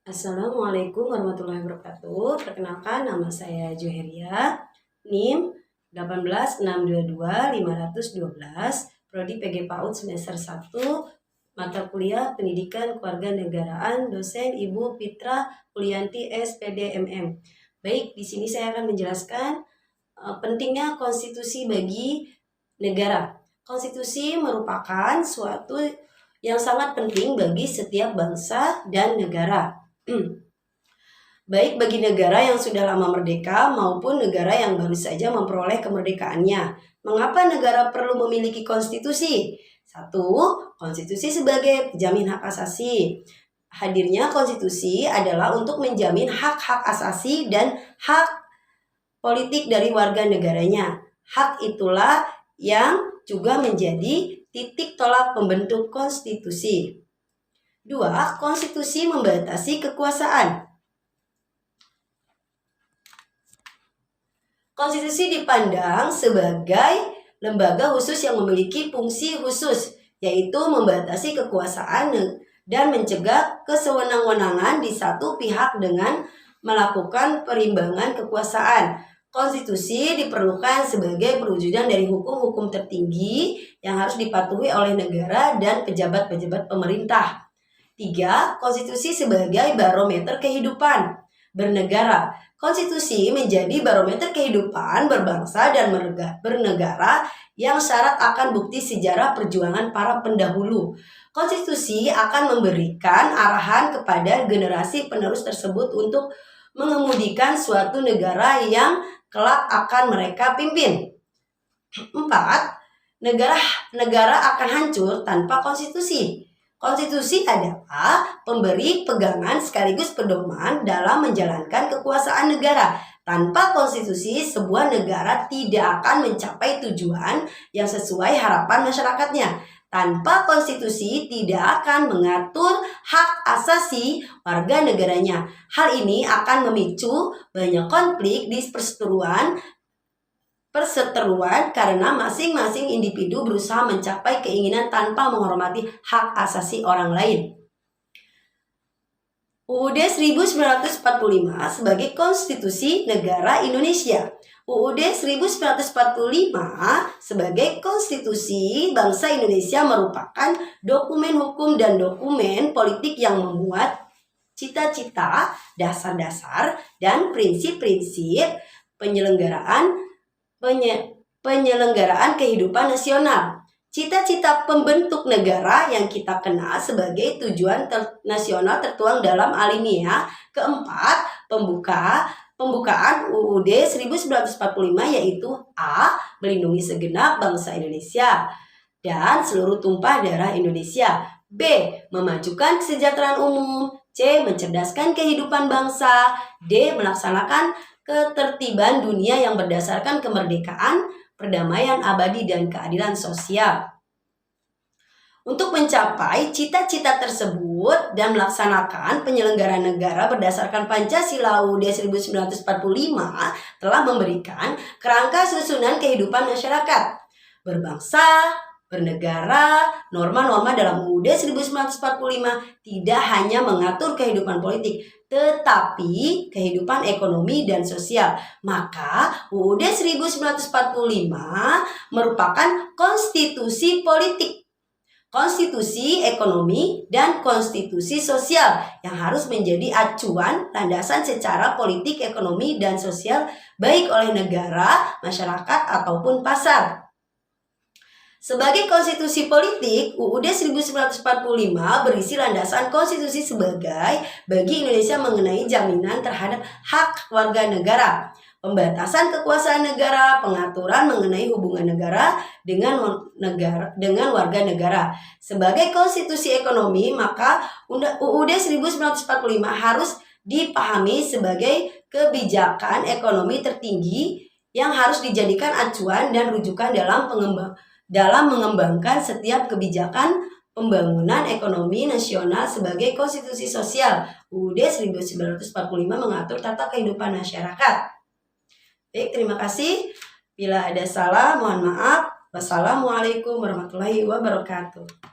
Assalamualaikum warahmatullahi wabarakatuh. Perkenalkan, nama saya Joheria, NIM 18622-512, Prodi PG PAUD semester 1, mata kuliah Pendidikan Kewarganegaraan, dosen Ibu Fitra Kulianti SPD MM. Baik, di sini saya akan menjelaskan pentingnya konstitusi bagi negara. Konstitusi merupakan suatu yang sangat penting bagi setiap bangsa dan negara. Baik bagi negara yang sudah lama merdeka maupun negara yang baru saja memperoleh kemerdekaannya. Mengapa negara perlu memiliki konstitusi? 1. Konstitusi sebagai penjamin hak asasi. Hadirnya konstitusi adalah untuk menjamin hak-hak asasi dan hak politik dari warga negaranya. Hak itulah yang juga menjadi titik tolak pembentuk konstitusi. 2. Konstitusi membatasi kekuasaan. Konstitusi dipandang sebagai lembaga khusus yang memiliki fungsi khusus, yaitu membatasi kekuasaan dan mencegah kesewenang-wenangan di satu pihak dengan melakukan perimbangan kekuasaan. Konstitusi diperlukan sebagai perwujudan dari hukum-hukum tertinggi yang harus dipatuhi oleh negara dan pejabat-pejabat pemerintah. 3. Konstitusi sebagai barometer kehidupan bernegara. Konstitusi menjadi barometer kehidupan berbangsa dan bernegara yang syarat akan bukti sejarah perjuangan para pendahulu. Konstitusi akan memberikan arahan kepada generasi penerus tersebut untuk mengemudikan suatu negara yang kelak akan mereka pimpin. 4. Negara akan hancur tanpa konstitusi. Konstitusi adalah pemberi pegangan sekaligus pedoman dalam menjalankan kekuasaan negara. Tanpa konstitusi, sebuah negara tidak akan mencapai tujuan yang sesuai harapan masyarakatnya. Tanpa konstitusi, tidak akan mengatur hak asasi warga negaranya. Hal ini akan memicu banyak konflik di perseteruan karena masing-masing individu berusaha mencapai keinginan tanpa menghormati hak asasi orang lain. UUD 1945 sebagai Konstitusi Negara Indonesia. UUD 1945 sebagai Konstitusi Bangsa Indonesia merupakan dokumen hukum dan dokumen politik yang memuat cita-cita, dasar-dasar, dan prinsip-prinsip penyelenggaraan kehidupan nasional. Cita-cita pembentuk negara yang kita kenal sebagai tujuan nasional tertuang dalam alinea keempat pembukaan UUD 1945, yaitu A. Melindungi segenap bangsa Indonesia dan seluruh tumpah darah Indonesia. B. Memajukan kesejahteraan umum. C. Mencerdaskan kehidupan bangsa. D. Melaksanakan ketertiban dunia yang berdasarkan kemerdekaan, perdamaian abadi, dan keadilan sosial. Untuk mencapai cita-cita tersebut dan melaksanakan penyelenggaraan negara berdasarkan Pancasila, UUD 1945 telah memberikan kerangka susunan kehidupan masyarakat berbangsa, bernegara. Norma-norma dalam UUD 1945 tidak hanya mengatur kehidupan politik, tetapi kehidupan ekonomi dan sosial. Maka UUD 1945 merupakan konstitusi politik, konstitusi ekonomi, dan konstitusi sosial yang harus menjadi acuan landasan secara politik, ekonomi, dan sosial baik oleh negara, masyarakat, ataupun pasar. Sebagai konstitusi politik, UUD 1945 berisi landasan konstitusi sebagai bagi Indonesia mengenai jaminan terhadap hak warga negara, pembatasan kekuasaan negara, pengaturan mengenai hubungan negara dengan warga negara. Sebagai konstitusi ekonomi, maka UUD 1945 harus dipahami sebagai kebijakan ekonomi tertinggi yang harus dijadikan acuan dan rujukan dalam mengembangkan setiap kebijakan pembangunan ekonomi nasional. Sebagai konstitusi sosial, UUD 1945 mengatur tata kehidupan masyarakat. Baik, terima kasih. Bila ada salah, mohon maaf. Wassalamualaikum warahmatullahi wabarakatuh.